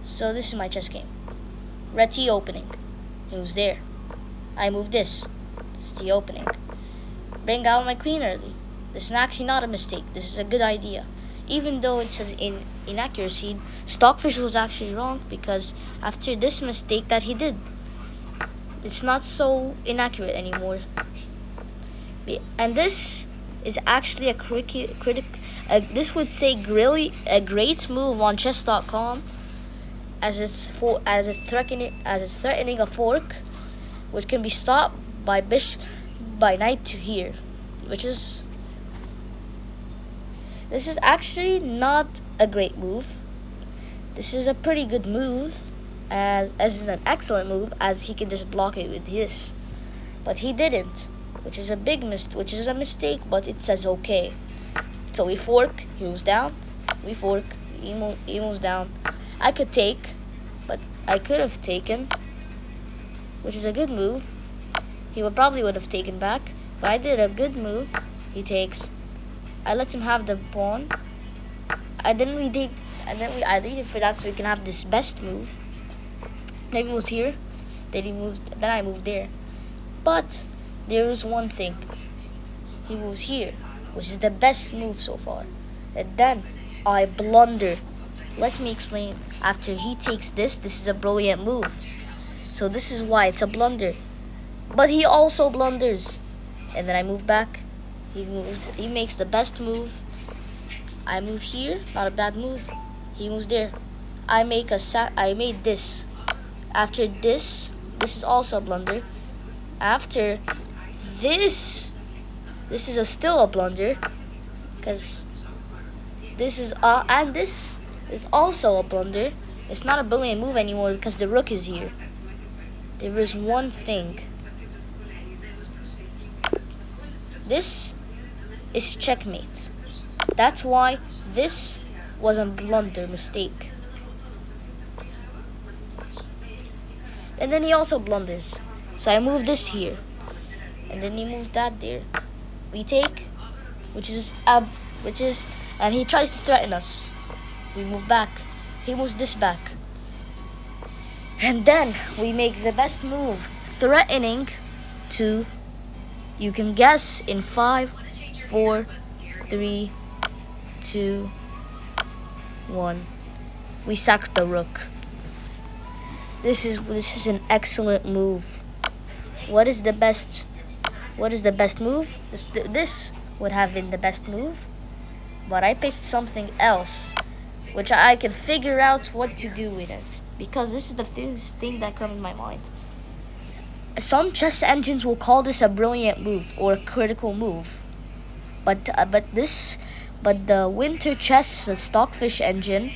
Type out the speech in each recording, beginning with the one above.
So this is my chess game. Red T opening. It was there. I move this. This is the opening. Bring out my queen early. This is actually not a mistake. This is a good idea. Even though it says inaccuracy, Stockfish was actually wrong because after this mistake that he did, it's not so inaccurate anymore. And this is actually this would say a great move on chess.com, as it's threatening a fork, which can be stopped by knight to here, this is actually not a great move. This is a pretty good move, as in an excellent move, as he can just block it with this, but he didn't, which is a mistake. But it says okay. So we fork, he moves down. We fork, he moves down. I could take, but I could have taken, which is a good move. He probably would have taken back, but I did a good move. He takes. I let him have the pawn, and then I lead it for that so we can have this best move. Maybe it was here, then I moved there. But there is one thing. He moves here, which is the best move so far. And then I blunder. Let me explain. After he takes this is a brilliant move. So this is why it's a blunder. But he also blunders. And then I move back. He makes the best move. I move here, not a bad move. He moves there. I made this. After this is also a blunder. After this is still a blunder, because this is and this is also a blunder. It's not a brilliant move anymore because the rook is here. There is one thing. This is checkmate. That's why this was a blunder mistake. And then he also blunders. So I move this here. And then he moved that there. We take, and he tries to threaten us. We move back. He moves this back. And then we make the best move, threatening to, you can guess, in 5, 4, 3, 2, 1. We sack the rook. This is an excellent move. What is the best move? This would have been the best move, but I picked something else, which I can figure out what to do with it, because this is the thing that comes in my mind. Some chess engines will call this a brilliant move or a critical move, but the Winter Chess, the Stockfish engine,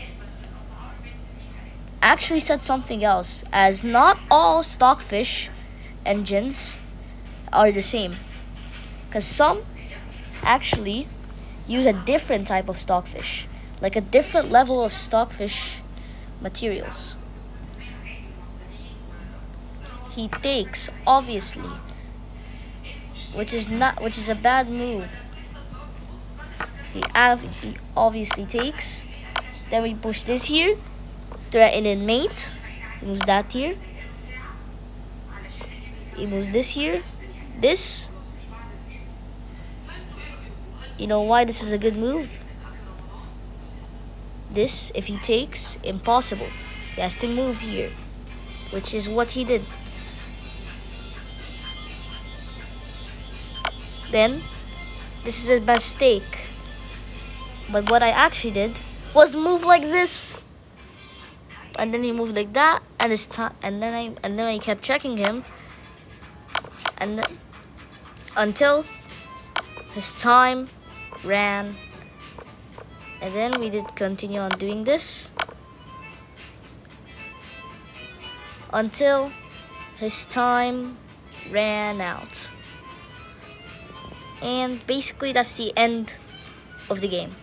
actually said something else, as not all Stockfish engines are the same, because some actually use a different type of Stockfish, like a different level of Stockfish materials. He takes, obviously, which is a bad move. He obviously takes. Then we push this here, threaten and mate. He moves that here. He moves this here. This. You know why this is a good move? This, if he takes, impossible. He has to move here, which is what he did. Then, this is a mistake. But what I actually did was move like this, and then he moved like that, and then I kept checking him, and until his time ran, and then we did continue on doing this until his time ran out. And basically that's the end of the game.